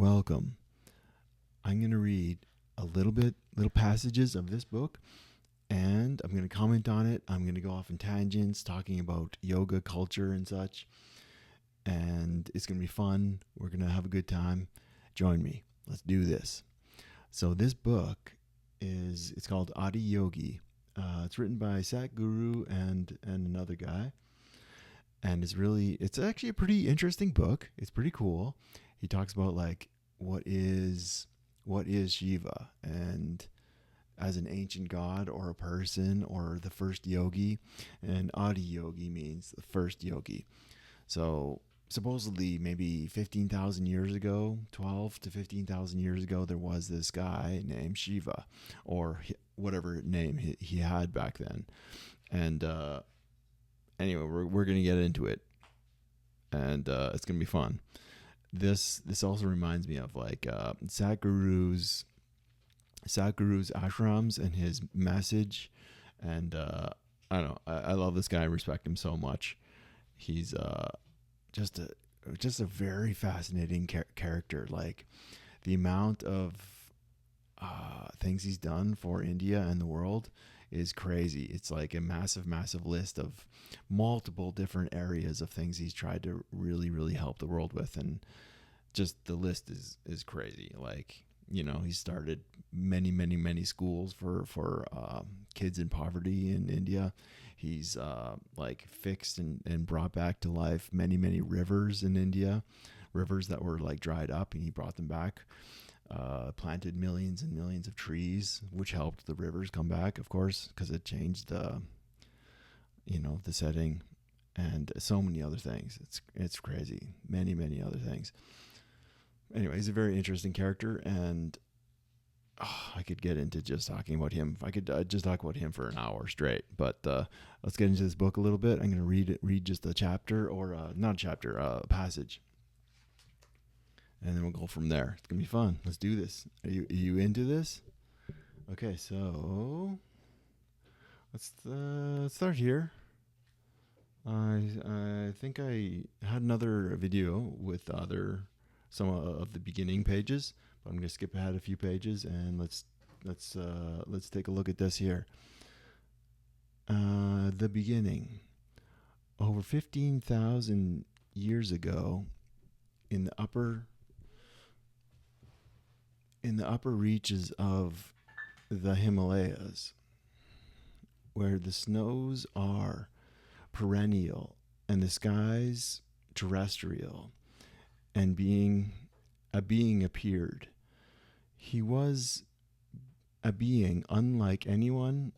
welcome. I'm going to read little passages of this book, and I'm going to comment on it. I'm going to go off in tangents talking about yoga culture and such, and it's going to be fun. We're going to have a good time. Join me. Let's do this. So this book it's called Adiyogi. It's written by Sadhguru and another guy, and it's actually a pretty interesting book. It's pretty cool. He talks about like what is Shiva, and as an ancient god or a person or the first yogi, and Adiyogi means the first yogi. So supposedly maybe 15,000 years ago, 12 to 15,000 years ago, there was this guy named Shiva, or whatever name he had back then. And anyway, we're going to get into it, and it's going to be fun. This also reminds me of like Sadhguru's ashrams and his message, and I don't know. I love this guy. I respect him so much. He's just a very fascinating character. Like the amount of things he's done for India and the world is crazy. It's like a massive list of multiple different areas of things he's tried to really help the world with, and just the list is crazy. Like, he started many schools for kids in poverty in India. He's like fixed and brought back to life many rivers in India, rivers that were like dried up, and he brought them back. Planted millions and millions of trees, which helped the rivers come back, of course, because it changed the setting, and so many other things. It's crazy. Many other things. Anyway, he's a very interesting character, and I could get into just talking about him. I could just talk about him for an hour straight. But let's get into this book a little bit. I'm going to read just a chapter, or not a chapter, a passage. And then we'll go from there. It's going to be fun. Let's do this. Are you into this? Okay, so let's start here. I think I had another video with some of the beginning pages, but I'm going to skip ahead a few pages, and let's take a look at this here. The beginning. Over 15,000 years ago, in the upper reaches of the Himalayas, where the snows are perennial and the skies terrestrial, and a being appeared. He was a being unlike anyone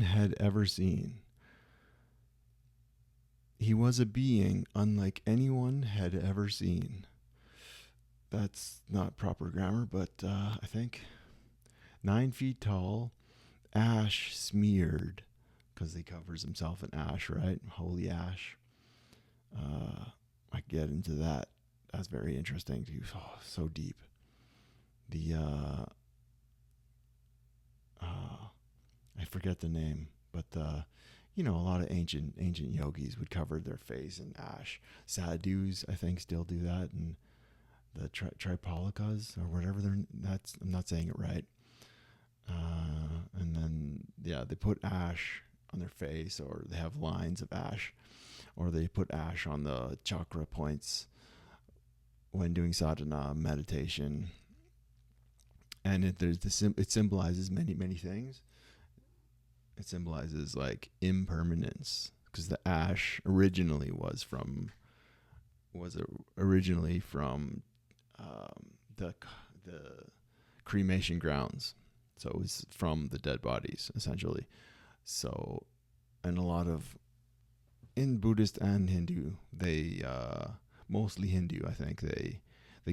had ever seen. He was a being unlike anyone had ever seen. That's not proper grammar, but I think 9 feet tall, ash smeared, because he covers himself in ash, right? Holy ash. I get into that. That's very interesting too. Oh, so deep. The I forget the name, but a lot of ancient yogis would cover their face in ash. Sadhus, I think, still do that, and the Tripalikas or whatever I'm not saying it right. And then they put ash on their face, or they have lines of ash, or they put ash on the chakra points when doing sadhana meditation. And it symbolizes many things. It symbolizes like impermanence, because the ash originally was originally from the cremation grounds. So it was from the dead bodies, essentially. So, and a lot of, in Buddhist and Hindu, they, mostly Hindu, I think, they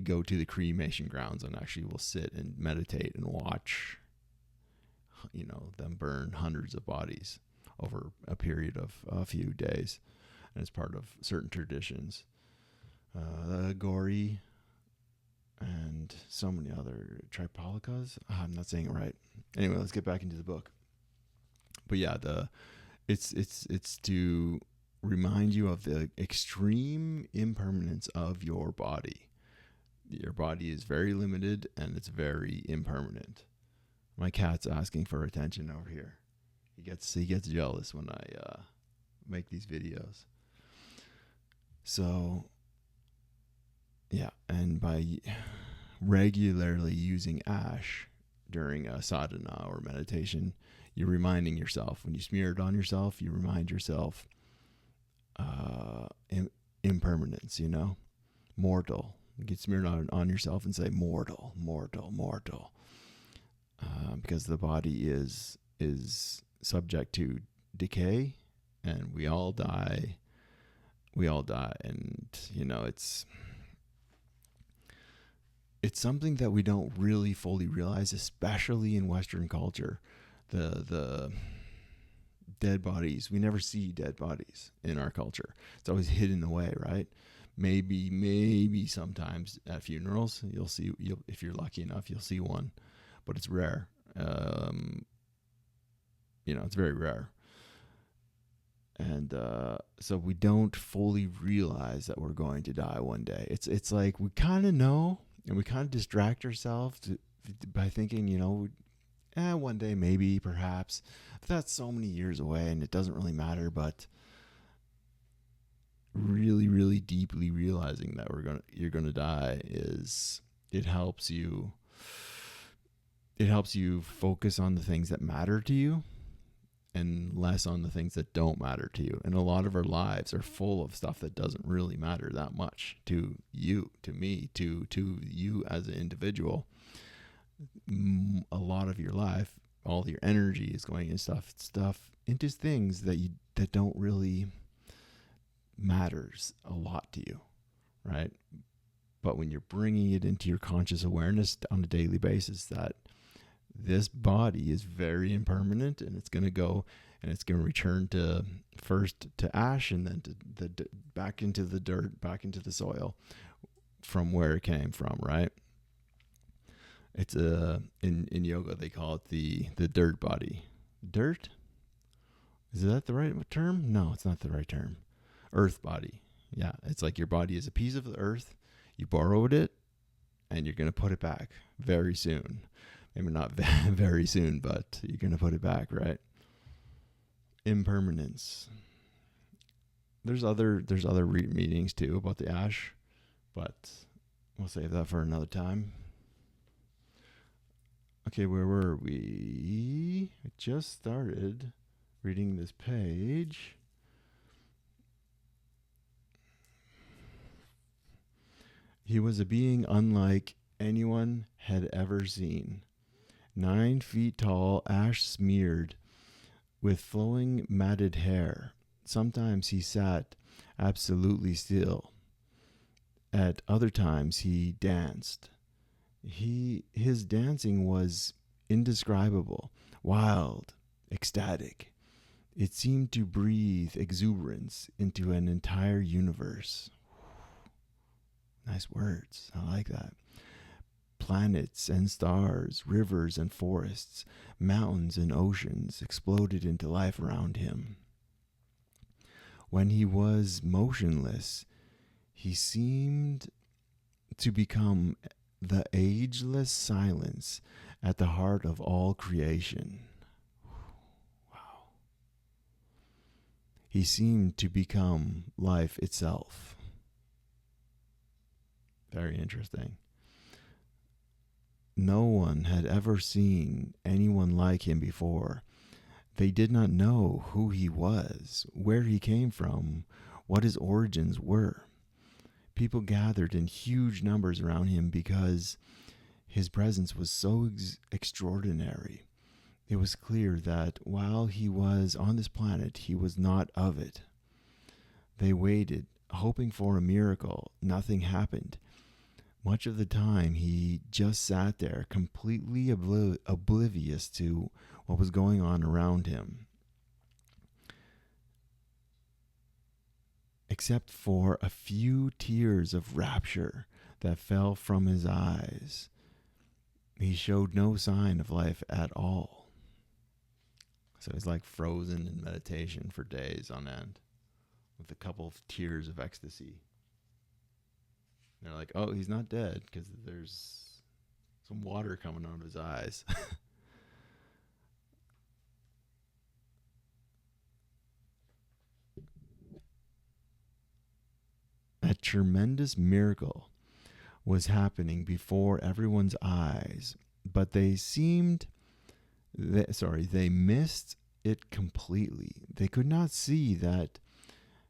go to the cremation grounds and actually will sit and meditate and watch, them burn hundreds of bodies over a period of a few days. And it's part of certain traditions. The Gori and so many other Tripalikas. I'm not saying it right. Anyway, let's get back into the book. But yeah, it's to remind you of the extreme impermanence of your body. Your body is very limited and it's very impermanent. My cat's asking for attention over here. He gets jealous when I make these videos. So, yeah, and by regularly using ash during a sadhana or meditation, you're reminding yourself. When you smear it on yourself, you remind yourself impermanence, mortal. You get smeared on yourself and say mortal, mortal, mortal. Because the body is subject to decay, and we all die. And it's something that we don't really fully realize, especially in Western culture. The dead bodies, we never see dead bodies in our culture. It's always hidden away, right? Maybe sometimes at funerals you'll see, if you're lucky enough, you'll see one, but it's rare. It's very rare. And so we don't fully realize that we're going to die one day. It's like we kind of know, and we kind of distract ourselves by thinking, one day, maybe, perhaps. But that's so many years away, and it doesn't really matter. But really, really deeply realizing that you're gonna die it helps you. It helps you focus on the things that matter to you, and less on the things that don't matter to you. And a lot of our lives are full of stuff that doesn't really matter that much to you, to me, to you as an individual. A lot of your life, all your energy is going into stuff into things that don't really matters a lot to you, right? But when you're bringing it into your conscious awareness on a daily basis, that this body is very impermanent, and it's going to go, and it's going to return to first to ash, and then to back into the dirt, back into the soil from where it came from, right? It's in yoga they call it the dirt body. Dirt? Is that the right term? No, it's not the right term. Earth body. Yeah, it's like your body is a piece of the earth. You borrowed it, and you're going to put it back very soon. Maybe not very soon, but you're going to put it back, right? Impermanence. There's other meetings too about the ash, but we'll save that for another time. Okay, where were we? I just started reading this page. He was a being unlike anyone had ever seen. 9 feet tall, ash smeared, with flowing matted hair. Sometimes he sat absolutely still. At other times he danced. His dancing was indescribable, wild, ecstatic. It seemed to breathe exuberance into an entire universe. Nice words. I like that. Planets and stars, rivers and forests, mountains and oceans exploded into life around him. When he was motionless, he seemed to become the ageless silence at the heart of all creation. Wow. He seemed to become life itself. Very interesting. No one had ever seen anyone like him before. They did not know who he was, where he came from, what his origins were. People gathered in huge numbers around him because his presence was so extraordinary. It was clear that while he was on this planet, he was not of it. They waited, hoping for a miracle. Nothing happened. Much of the time, he just sat there, completely oblivious to what was going on around him. Except for a few tears of rapture that fell from his eyes, he showed no sign of life at all. So he's like frozen in meditation for days on end. with a couple of tears of ecstasy. They're like, oh, he's not dead because there's some water coming out of his eyes. A tremendous miracle was happening before everyone's eyes, but they missed it completely. They could not see that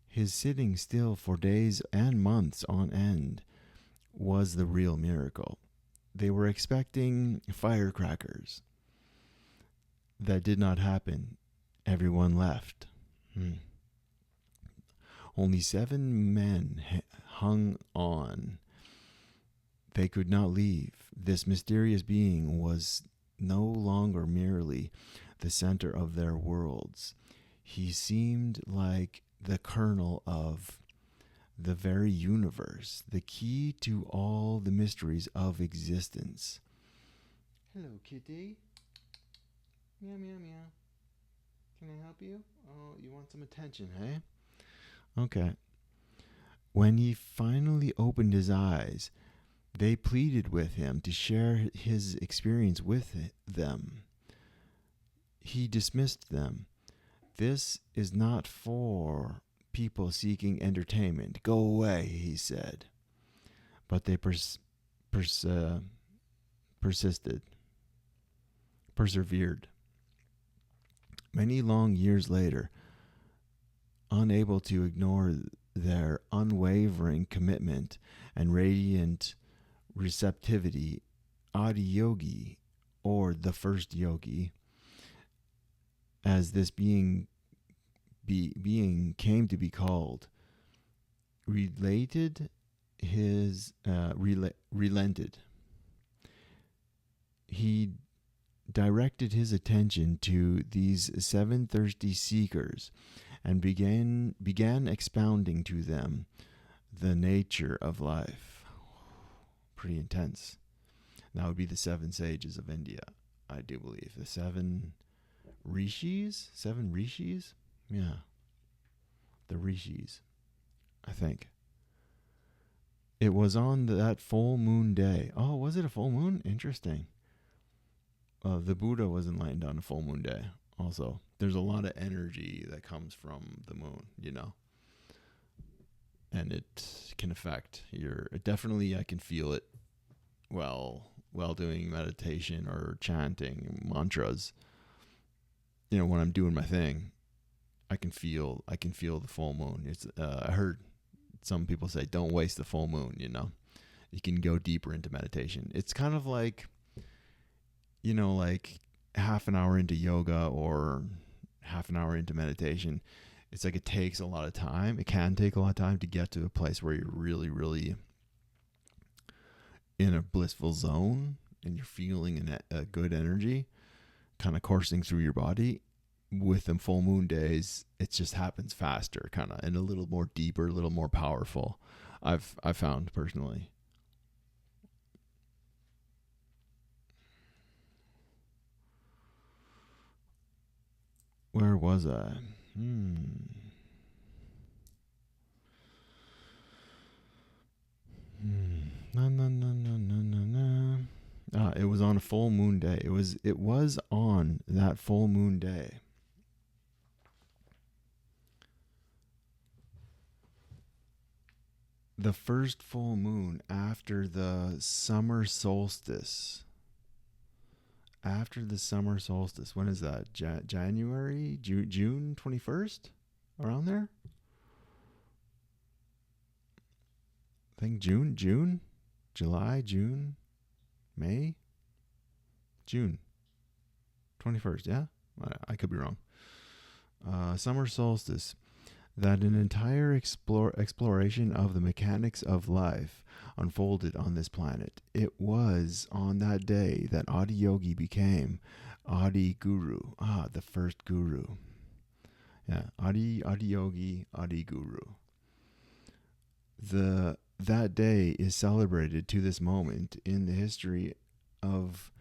his sitting still for days and months on end was the real miracle. They were expecting firecrackers. That did not happen. Everyone left. Only 7 men hung on. They could not leave. This mysterious being was no longer merely the center of their worlds. He seemed like the kernel of the very universe, the key to all the mysteries of existence. Hello, kitty. Meow, meow, meow. Can I help you? Oh, you want some attention, hey? Okay. When he finally opened his eyes, they pleaded with him to share his experience with them. He dismissed them. This is not for people seeking entertainment. Go away, he said. But they persevered. Many long years later, unable to ignore their unwavering commitment and radiant receptivity, Adiyogi, or the first yogi, as this being came to be called, relented. He directed his attention to these 7 thirsty seekers and began expounding to them the nature of life. Pretty intense. That would be the 7 sages of India, I do believe. The 7 rishis? 7 rishis? Yeah. The rishis, I think. It was on that full moon day. Oh, was it a full moon? Interesting. The Buddha was enlightened on a full moon day. Also, there's a lot of energy that comes from the moon, and it can affect your. Definitely, I can feel it while doing meditation or chanting mantras. When I'm doing my thing, I can feel the full moon. It's I heard some people say don't waste the full moon. You can go deeper into meditation. It's kind of like, like half an hour into yoga or half an hour into meditation. It's like it takes a lot of time. It can take a lot of time to get to a place where you're really, really in a blissful zone and you're feeling a good energy kind of coursing through your body. With them full moon days, it just happens faster, kind of, and a little more deeper, a little more powerful. I've found personally. Where was I? No. It was on a full moon day. It was on that full moon day. The first full moon after the summer solstice. After the summer solstice. When is that? January? June 21st? Around there? I think June? July? June? May? June 21st, yeah? I could be wrong. Summer solstice. That an entire exploration of the mechanics of life unfolded on this planet. It was on that day that Adiyogi became Adi Guru. The first guru. Yeah, Adiyogi, Adi Guru. That day is celebrated to this moment in the history of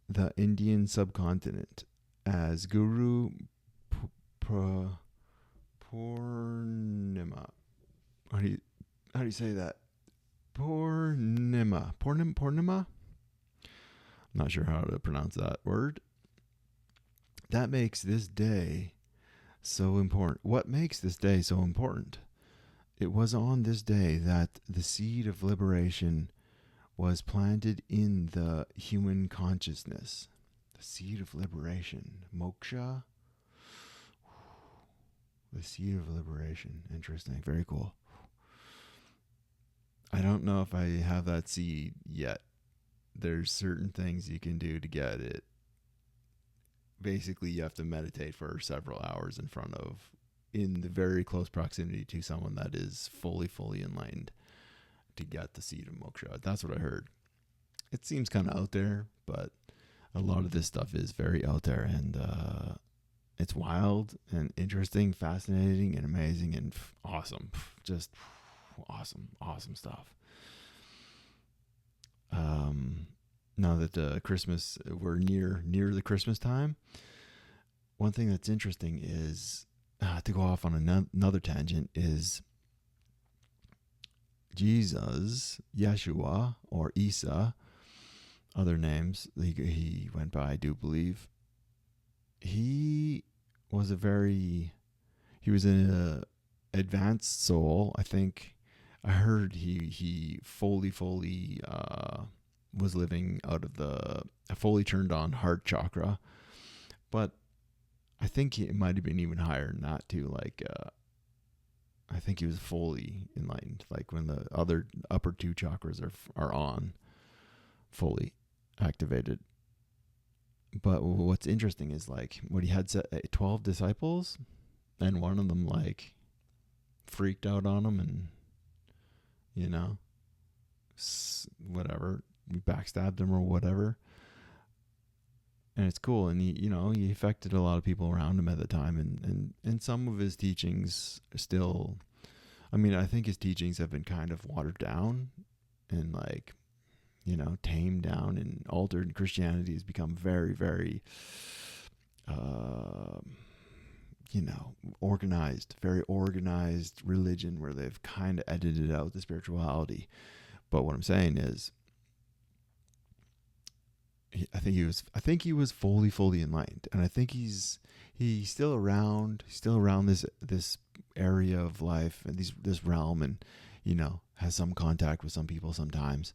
the Indian subcontinent as Guru Purnima. How do you say that? Purnima. I'm not sure how to pronounce that word. That makes this day so important. What makes this day so important? It was on this day that the seed of liberation was planted in the human consciousness. The seed of liberation. Moksha. The seed of liberation. Interesting. Very cool. I don't know if I have that seed yet. There's certain things you can do to get it. Basically, you have to meditate for several hours in the very close proximity to someone that is fully enlightened to get the seed of moksha. That's what I heard. It seems kind of out there, but a lot of this stuff is very out there, and it's wild and interesting, fascinating, and amazing, and awesome. Just awesome stuff. Now that we're near the Christmas time, one thing that's interesting is, to go off on another tangent, is Jesus, Yeshua, or Isa, other names he went by, I do believe. He was an advanced soul. I think I heard he fully was living out of a fully turned on heart chakra, but I think it might have been even higher than that too. Like, I think he was fully enlightened, like when the other upper two chakras are on, fully activated. But what's interesting is, like, when he had 12 disciples, and one of them like freaked out on him, and whatever, backstabbed him or whatever. And it's cool, and he affected a lot of people around him at the time, and some of his teachings still, I think his teachings have been kind of watered down and, like, tamed down and altered, and Christianity has become very, very very organized religion, where they've kind of edited out the spirituality. But what I'm saying is, I think he was fully enlightened, and I think he's still around. He's still around this area of life and this realm, and has some contact with some people sometimes.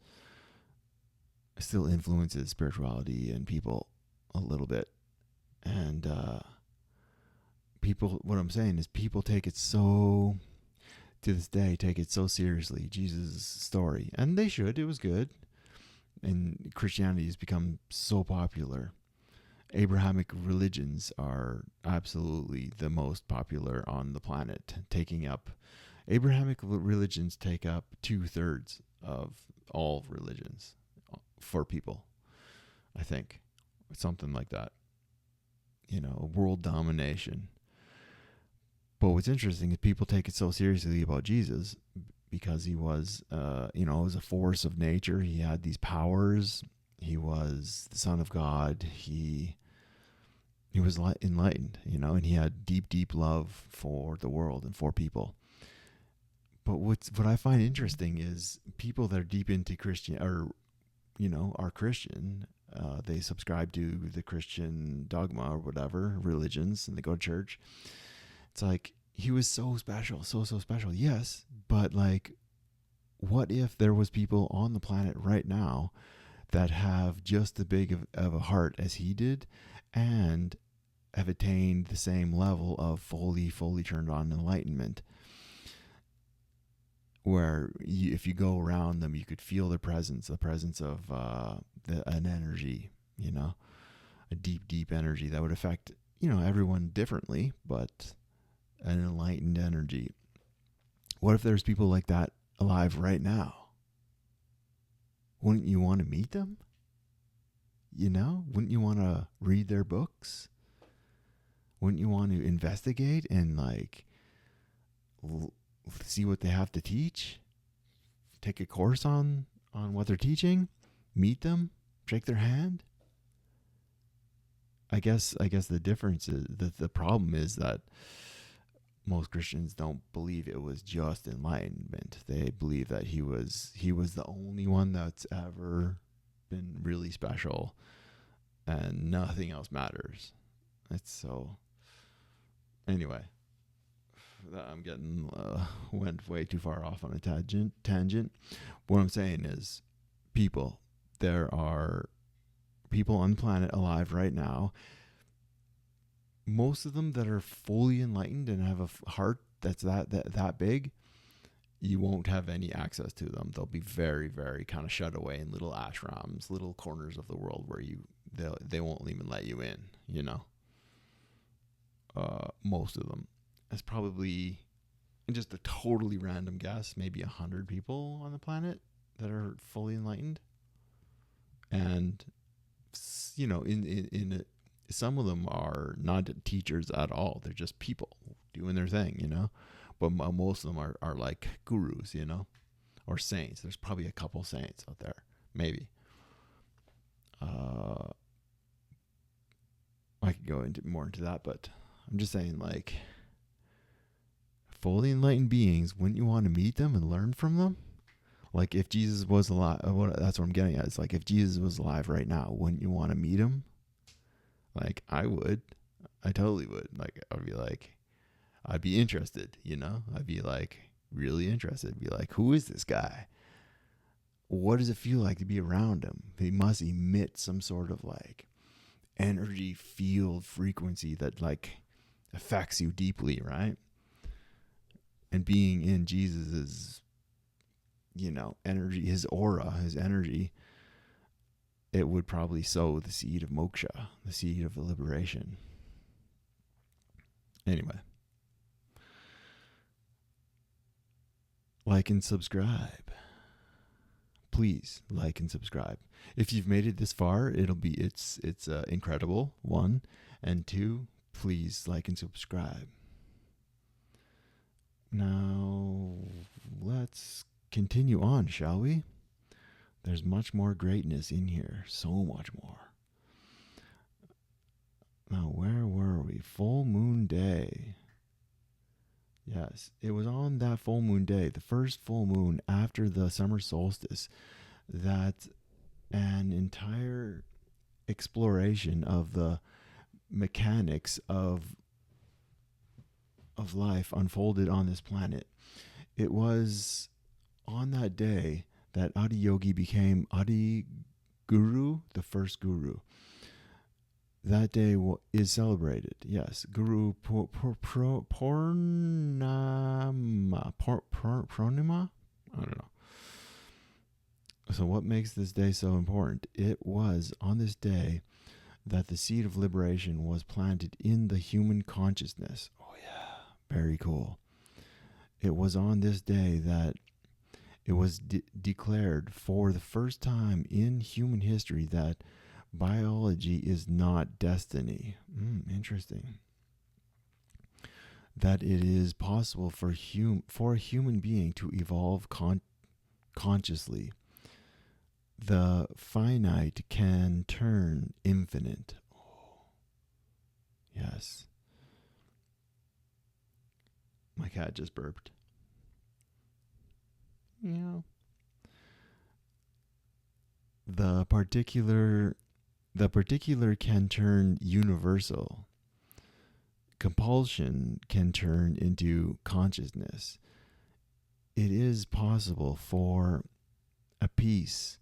Still influences spirituality and people a little bit, and people. What I'm saying is, people take it so seriously, Jesus' story, and they should. It was good. And Christianity has become so popular. Abrahamic religions are absolutely the most popular on the planet. Abrahamic religions take up 2/3 of all religions for people, I think. Something like that. World domination. But what's interesting is people take it so seriously about Jesus, because he was, was a force of nature. He had these powers. He was the Son of God. He was enlightened, and he had deep love for the world and for people. But what I find interesting is people that are deep into Christian, or are Christian. They subscribe to the Christian dogma or whatever religions, and they go to church. It's like, he was so special, so special. Yes, but, like, what if there was people on the planet right now that have just as big of a heart as he did, and have attained the same level of fully turned on enlightenment, where if you go around them, you could feel the presence of an energy, a deep energy that would affect everyone differently, but an enlightened energy. What if there's people like that alive right now? Wouldn't you want to meet them? Wouldn't you want to read their books? Wouldn't you want to investigate and, like, see what they have to teach? Take a course on what they're teaching? Meet them? Shake their hand? I guess the difference is that the problem is that most Christians don't believe it was just enlightenment. They believe that he was the only one that's ever been really special, and nothing else matters. It's so. Anyway, I'm getting went way too far off on a tangent. What I'm saying is, there are people on the planet alive right now, most of them that are fully enlightened and have a heart that's that big. You won't have any access to them. They'll be very, very kind of shut away in little ashrams, little corners of the world where they won't even let you in, most of them. It's probably, just a totally random guess, maybe 100 people on the planet that are fully enlightened. And, some of them are not teachers at all. They're just people doing their thing, But most of them are like gurus, or saints. There's probably a couple saints out there, maybe. I could go more into that, but I'm just saying, like, fully enlightened beings, wouldn't you want to meet them and learn from them? Like, if Jesus was alive, that's what I'm getting at. It's like, if Jesus was alive right now, wouldn't you want to meet him? Like, I would. I totally would. Like, I'd be interested, I'd be like really interested. Be like, who is this guy? What does it feel like to be around him? He must emit some sort of like energy field frequency that like affects you deeply, right? And being in Jesus's, energy, his aura, his energy, it would probably sow the seed of moksha, the seed of liberation. Anyway. Like and subscribe. Please like and subscribe. If you've made it this far, it's incredible. 1, and 2, please like and subscribe. Now let's continue on, shall we? There's much more greatness in here, so much more. Now, where were we? Full moon day. Yes, it was on that full moon day, the first full moon after the summer solstice, that an entire exploration of the mechanics of life unfolded on this planet. It was on that day that Adiyogi became Adi Guru, the first guru. That day is celebrated. Yes, Guru Purnima. I don't know. So what makes this day so important? It was on this day that the seed of liberation was planted in the human consciousness. Oh yeah, very cool. It was on this day that it was declared for the first time in human history that biology is not destiny. Interesting. That it is possible for a human being to evolve consciously. The finite can turn infinite. Oh, yes. My cat just burped. Yeah. The particular can turn universal. Compulsion can turn into consciousness. It is possible for a piece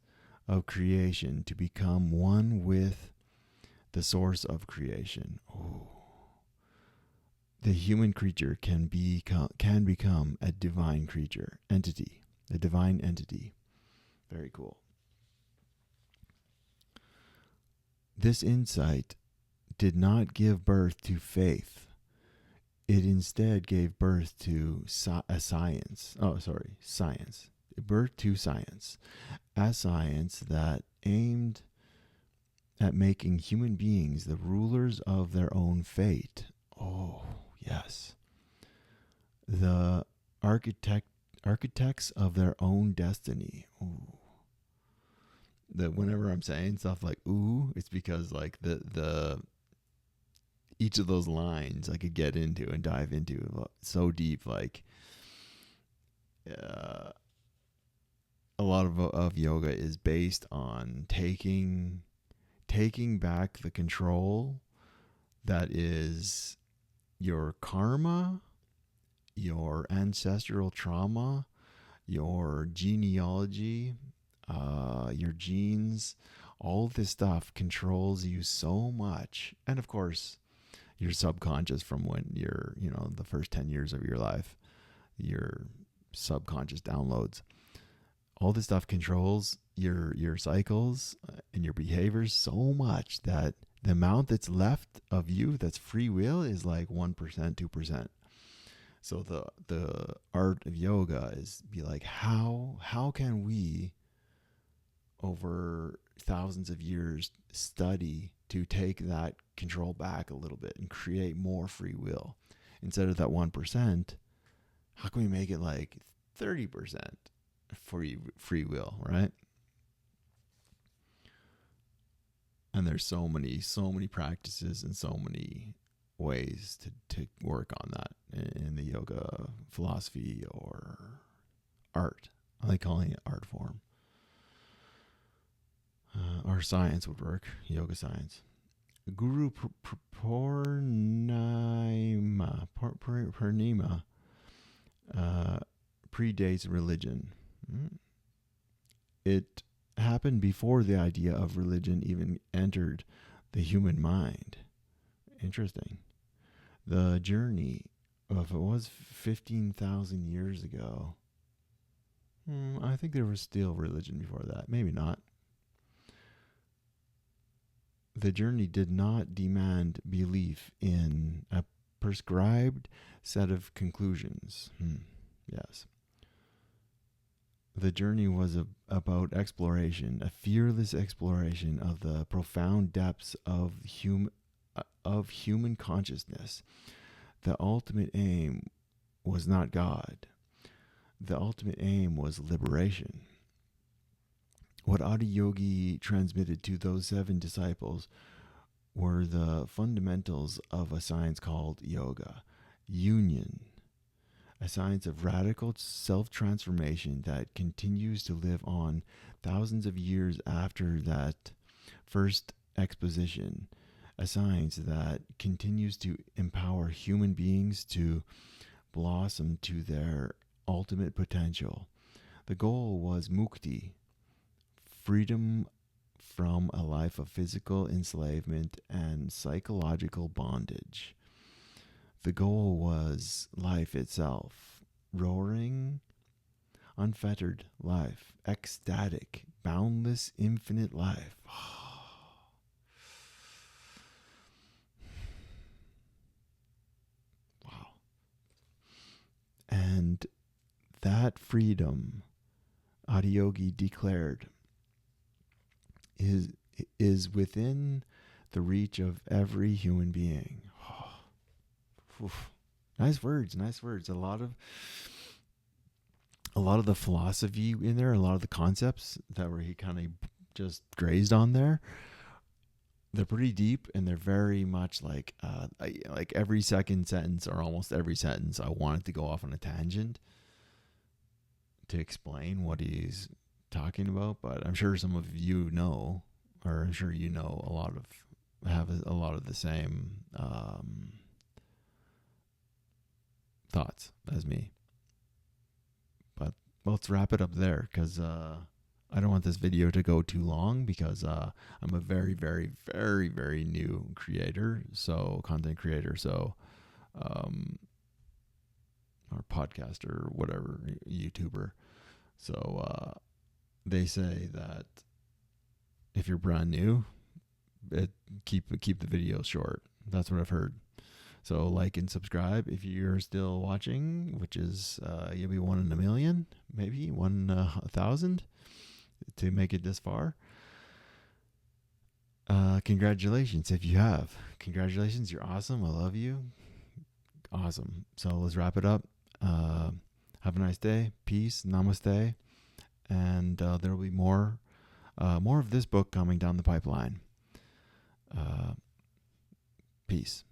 of creation to become one with the source of creation. Oh. The human creature can become a divine creature, entity, a divine entity. Very cool. This insight did not give birth to faith. It instead gave birth to science. Science. Birth to science. A science that aimed at making human beings the rulers of their own fate. Oh, yes. The architects of their own destiny. Ooh. That whenever I'm saying stuff like ooh, it's because like the each of those lines I could get into and dive into so deep. Like a lot of yoga is based on taking back the control that is your karma, your ancestral trauma, your genealogy, your genes. All of this stuff controls you so much. And of course, your subconscious from when you're, the first 10 years of your life, your subconscious downloads. All this stuff controls your cycles and your behaviors so much that the amount that's left of you that's free will is like 1%, 2%. So the art of yoga is be like, how can we over thousands of years study to take that control back a little bit and create more free will instead of that 1%? How can we make it like 30% free will, right? And there's so many practices and so many ways to work on that in the yoga philosophy or art. I like calling it art form. Or science would work, yoga science. Guru Purnima predates religion. It happened before the idea of religion even entered the human mind. Interesting. The journey of it was 15,000 years ago. I think there was still religion before that. Maybe not. The journey did not demand belief in a prescribed set of conclusions. Yes. The journey was about exploration, a fearless exploration of the profound depths of human consciousness. The ultimate aim was not God. The ultimate aim was liberation. What Adiyogi transmitted to those 7 disciples were the fundamentals of a science called yoga, union, a science of radical self-transformation that continues to live on thousands of years after that first exposition, a science that continues to empower human beings to blossom to their ultimate potential. The goal was mukti, freedom from a life of physical enslavement and psychological bondage. The goal was life itself, roaring, unfettered life, ecstatic, boundless, infinite life. Wow. And that freedom, Adiyogi declared, is within the reach of every human being. Nice words. A lot of the philosophy in there, a lot of the concepts that were he kind of just grazed on there, they're pretty deep, and they're very much like every second sentence or almost every sentence I wanted to go off on a tangent to explain what he's talking about. But I'm sure some of you know, or I'm sure you know have a lot of the same thoughts as me. But let's wrap it up there, because I don't want this video to go too long, because I'm a very, very, very, very new content creator, or podcaster, whatever, YouTuber. So they say that if you're brand new, keep the videos short. That's what I've heard. So like and subscribe if you're still watching, which is you'll be 1 in a million, maybe 1 in 1,000 to make it this far. Congratulations if you have. Congratulations, you're awesome. I love you. Awesome. So let's wrap it up. Have a nice day. Peace. Namaste. And there will be more of this book coming down the pipeline. Peace.